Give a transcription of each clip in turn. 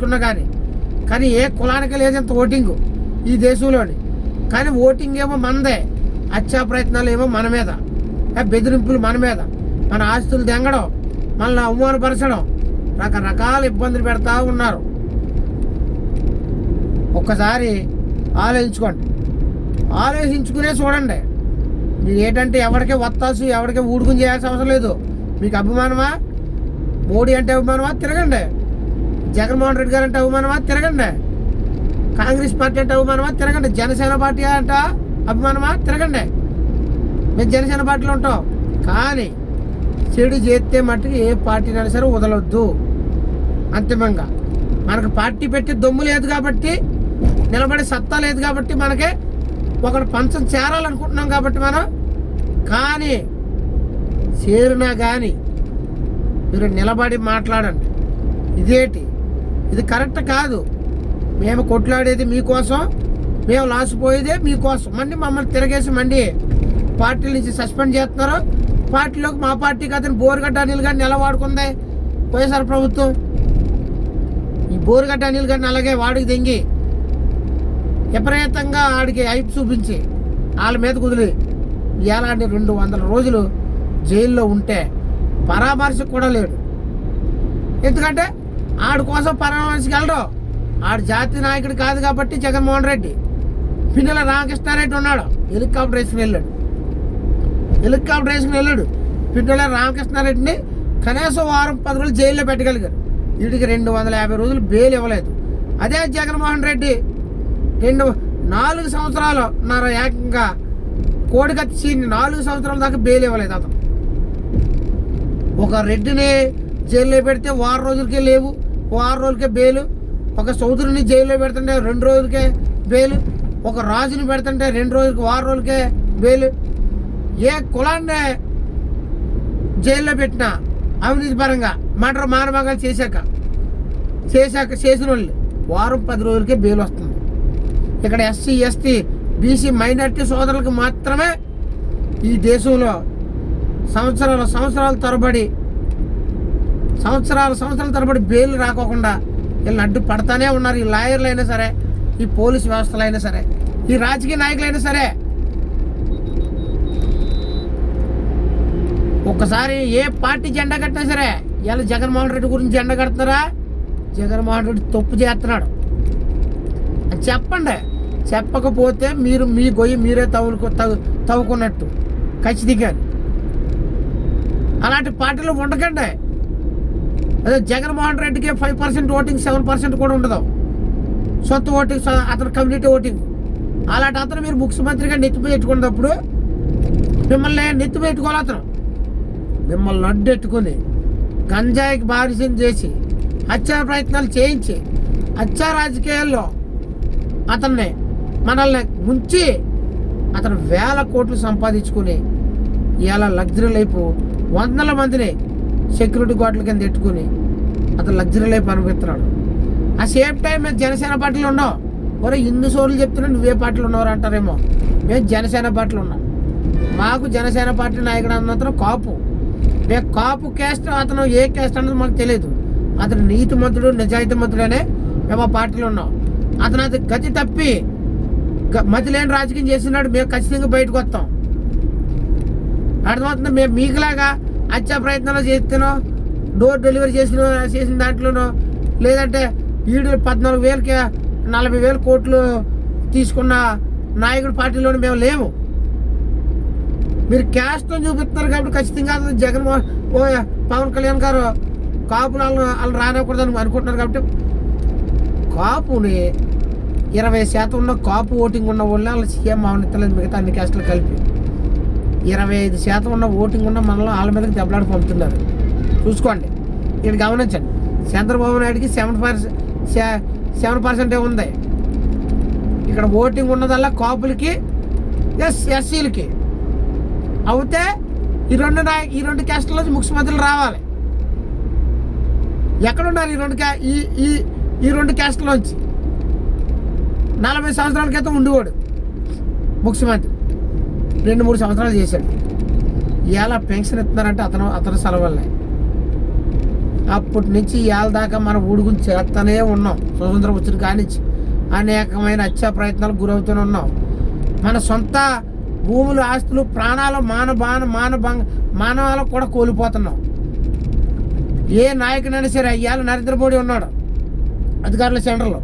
చేసుకున్నా కానీ ఏ కులానికి లేదంత ఓటింగు ఈ దేశంలోని. కానీ ఓటింగ్ ఏమో మనదే, హత్యా ప్రయత్నాలు ఏమో మన మీద, బెదిరింపులు మన మీద, మన ఆస్తులు దెంగడం, మనల్ని అవమానపరచడం, రకరకాల ఇబ్బందులు పెడతా ఉన్నారు. ఒక్కసారి ఆలోచించుకోండి, ఆలోచించుకునే చూడండి. మీరు ఏంటంటే ఎవరికే వత్తాసు, ఎవరికే ఊడుకుని చేయాల్సిన అవసరం లేదు. మీకు అభిమానమా, మోడీ అంటే అభిమానమా, తిరగండి. జగన్మోహన్ రెడ్డి గారు అంటే అభిమానమా, తిరగండి. కాంగ్రెస్ పార్టీ అంటే అభిమానమా, తిరగండి. జనసేన పార్టీ అంటే అభిమానమా, తిరగండి. మేము జనసేన పార్టీలో ఉంటాం. కానీ చెడు చేస్తే మట్టుకు ఏ పార్టీనైనా సరే వదలొద్దు. అంతిమంగా మనకు పార్టీ పెట్టి దొమ్ము లేదు కాబట్టి, నిలబడే సత్తా లేదు కాబట్టి, మనకి ఒకటి పంచం చేరాలనుకుంటున్నాం కాబట్టి మనం. కానీ చేరినా కానీ మీరు నిలబడి మాట్లాడండి. ఇదేంటి, ఇది కరెక్ట్ కాదు. మేము కొట్లాడేది మీకోసం, మేము లాసిపోయేదే మీకోసం. మమ్మల్ని తిరగేసి పార్టీల నుంచి సస్పెండ్ చేస్తున్నారు. పార్టీలోకి మా పార్టీకి అతను బోరుగడ్డ అనిల్ గారిని నిలవాడుకుంది వైఎస్ఆర్ ప్రభుత్వం. ఈ బోరుగడ్డ అనిల్ గారిని అలాగే వాడికి దెంగి విపరీతంగా ఆడికి హైప్ చూపించి వాళ్ళ మీద కుదిరి ఇలాంటి 200 రోజులు జైల్లో ఉంటే పరామర్శకు కూడా లేడు. ఎందుకంటే ఆడి కోసం పరామర్శకు వెళ్ళడం. ఆడు జాతీయ నాయకుడు కాదు కాబట్టి జగన్మోహన్ రెడ్డి. పిన్నెల రామకృష్ణారెడ్డి ఉన్నాడు, హెలికాప్టర్ వేసుకుని వెళ్ళాడు. పిన్నెల రామకృష్ణారెడ్డిని కనీసం వారం 10 రోజులు జైల్లో పెట్టగలిగారు. వీడికి 250 రోజులు బెయిల్ ఇవ్వలేదు. అదే జగన్మోహన్ రెడ్డి 4 సంవత్సరాలు ఏకంగా కోడికత్తి 4 సంవత్సరాల దాకా బెయిల్ ఇవ్వలేదు అతను. ఒక రెడ్డిని జైల్లో పెడితే 6 రోజులకే లేవు, 6 రోజులకే బెయిల్. ఒక సోదరుని జైల్లో పెడుతుంటే 2 రోజులకే బెయిల్. ఒక రాజుని పెడుతుంటే 2 రోజులకి 6 రోజులకే బెయిల్. ఏ కులాన్ని జైల్లో పెట్టినా అవినీతి పరంగా మర్డర్ మానభంగాలు చేసిన వాళ్ళు వారం 10 రోజులకే బెయిల్ వస్తుంది. ఇక్కడ ఎస్సీ ఎస్టీ బీసీ మైనారిటీ సోదరులకు మాత్రమే ఈ దేశంలో సంవత్సరాల తరబడి బెయిల్ రాకోకుండా వీళ్ళని అడ్డు పడతానే ఉన్నారు. ఈ లాయర్లు అయినా సరే, ఈ పోలీసు వ్యవస్థలు అయినా సరే, ఈ రాజకీయ నాయకులైనా సరే. ఒక్కసారి ఏ పార్టీ జెండా కట్టినా సరే ఇలా జగన్మోహన్ రెడ్డి గురించి జెండా కడుతున్నారా, జగన్మోహన్ రెడ్డి తప్పు చేస్తున్నాడు అని చెప్పండి. చెప్పకపోతే మీరు మీ గొయ్యి మీరే తవ్వుకున్నట్టు ఖచ్చితంగా. అలాంటి పార్టీలు ఉండకండి. అదే జగన్మోహన్ రెడ్డికి 5% ఓటింగ్, 7% కూడా ఉండదు. సొంత ఓటింగ్, అతను కమ్యూనిటీ ఓటింగ్. అలాంటి అతను మీరు ముఖ్యమంత్రిగా నెత్తిపెట్టుకున్నప్పుడు మిమ్మల్ని నెత్తిపెట్టుకోవాలి. అతను మిమ్మల్ని అడ్డెట్టుకుని గంజాయికి బారిసం చేసి హత్యా ప్రయత్నాలు చేయించి హత్యా రాజకీయాల్లో మనల్ని ముంచి అతను 1000 కోట్లు సంపాదించుకుని ఇలా లగ్జరీ లైఫ్ 100 మందిని సెక్యూరిటీ గార్డుల కింద పెట్టుకుని అతను లగ్జరీ లైఫ్ అనుభవిస్తున్నాడు. ఆ సేమ్ టైం మేము జనసేన పార్టీలో ఉన్నాం. ఒరే ఇన్ని సోర్లు చెప్తున్నా నువ్వే పార్టీలు ఉన్నవారు అంటారేమో. మేము జనసేన పార్టీలో ఉన్నాం. మాకు జనసేన పార్టీ నాయకుడు అన్నతను కాపు. మేము కాపు క్యాస్ట్. అతను ఏ క్యాస్ట్ అన్నది మాకు తెలియదు. అతను నీతిమంతుడు, నిజాయితీమంతుడనే మేము ఆ పార్టీలో ఉన్నాం. అతను అది గతి తప్పి మతి లేని రాజకీయం చేస్తున్నాడు. మేము ఖచ్చితంగా బయటకు వస్తాం. అర్థమవుతుంది. మేము మీకులాగా హత్యా ప్రయత్నాలు చేస్తున్నాం, డోర్ డెలివరీ చేసిన దాంట్లోనో, లేదంటే 14,000కి 40,000 కోట్లు తీసుకున్న నాయకుడి పార్టీలోనూ మేము లేము. మీరు క్యాస్ట్తో చూపిస్తున్నారు కాబట్టి ఖచ్చితంగా పవన్ కళ్యాణ్ గారు కాపులు వాళ్ళు రానివ్వకూడదని అనుకుంటున్నారు. కాబట్టి కాపుని 20% ఉన్న కాపు ఓటింగ్ ఉన్న వాళ్ళు వాళ్ళ సీఎం అవనెత్తలేదు. మిగతా అన్ని క్యాస్టులు కలిపి 25% ఉన్న ఓటింగ్ ఉన్న మనలో వాళ్ళ మీదకి దెబ్బలాడి పంపుతున్నారు. చూసుకోండి, ఇక్కడ గమనించండి. చంద్రబాబు నాయుడికి 7% ఉంది. ఇక్కడ ఓటింగ్ ఉన్నదల్లా కాపులకి, ఎస్సీలకి. అవుతే ఈ రెండు క్యాస్టుల్లోంచి ముఖ్యమంత్రులు రావాలి. ఎక్కడున్నారు ఈ రెండు క్యాస్టులోంచి? 40 సంవత్సరాల క్రితం ఉండేవాడు ముఖ్యమంత్రి, 2-3 సంవత్సరాలు చేశాడు. ఇలా పెన్షన్ ఇస్తున్నారంటే అతను సెలవులే. అప్పటి నుంచి ఇవాళ దాకా మన ఊడి గురించి చేస్తూనే ఉన్నాం. స్వతంత్రం వచ్చిన కానించి అనేకమైన హత్యా ప్రయత్నాలకు గురవుతూనే ఉన్నాం. మన సొంత భూములు, ఆస్తులు, ప్రాణాలు, మానవాలకు కూడా కోల్పోతున్నాం. ఏ నాయకుడైనా సరే ఇవాళ నరేంద్ర మోడీ ఉన్నాడు అధికారుల సెంటర్లో.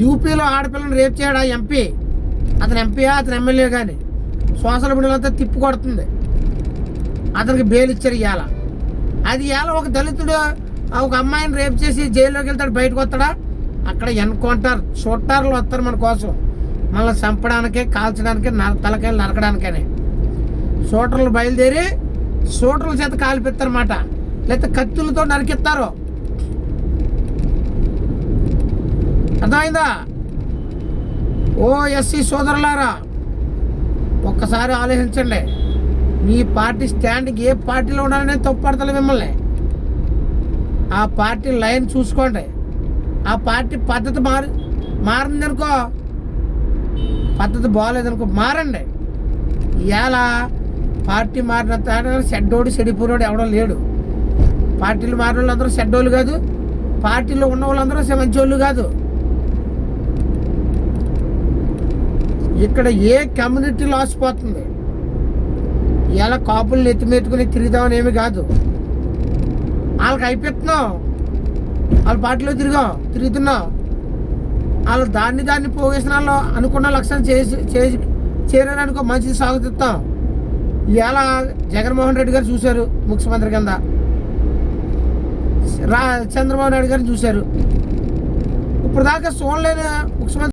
యూపీలో ఆడపిల్లని రేప్ చేయడా ఎంపీ, అతను ఎంపీయా అతను ఎమ్మెల్యే కానీ సోషల్ మీడియాలంతా తిప్పు కొడుతుంది. అతనికి బెయిల్ ఇచ్చారు ఇవాళ. అది ఇవాళ ఒక దళితుడు ఒక అమ్మాయిని రేప్ చేసి జైల్లోకి వెళ్తాడు, బయటకు వస్తాడా? అక్కడ ఎన్కౌంటర్ షూటర్లు వస్తారు మన కోసం, మనల్ని చంపడానికే, కాల్చడానికే, తలకాయలు నరకడానికనే. షూటర్లు బయలుదేరి షూటర్ల చేత కాల్పిస్తారన్నమాట, లేకపోతే కత్తులతో నరికిస్తారు. అర్థమైందా? ఓ ఎస్సీ సోదరులారా, ఒక్కసారి ఆలోచించండి. మీ పార్టీ స్టాండ్కి ఏ పార్టీలో ఉండాలని తప్పుపడతలే మిమ్మల్ని. ఆ పార్టీ లైన్ చూసుకోండి. ఆ పార్టీ పద్ధతి మారిందనుకో, పద్ధతి బాగోలేదనుకో, మారండి. ఇవాళ పార్టీ మారిన చెడ్డోడు చెడిపోయినోడు ఎవడో లేడు. పార్టీలు మారిన వాళ్ళందరూ చెడ్డోళ్ళు కాదు, పార్టీలో ఉన్న వాళ్ళందరూ మంచోళ్ళు కాదు. ఇక్కడ ఏ కమ్యూనిటీ లాస్ పోతుంది. ఇలా కాపులు ఎత్తిమెత్తుకుని తిరుగుదామని ఏమి కాదు. వాళ్ళకి అయిపోతున్నాం, వాళ్ళ పార్టీలో తిరుగుతున్నాం. వాళ్ళు దాన్ని పోగేసిన వాళ్ళు అనుకున్న లక్ష్యం చేరారనుకో, మంచిది సాగుతాం. ఇవాళ జగన్మోహన్ రెడ్డి గారు చూశారు ముఖ్యమంత్రి కింద, చంద్రబాబు నాయుడు గారిని చూశారు. ఇప్పుడు దాకా చూడలేని ముఖ్యమంత్రి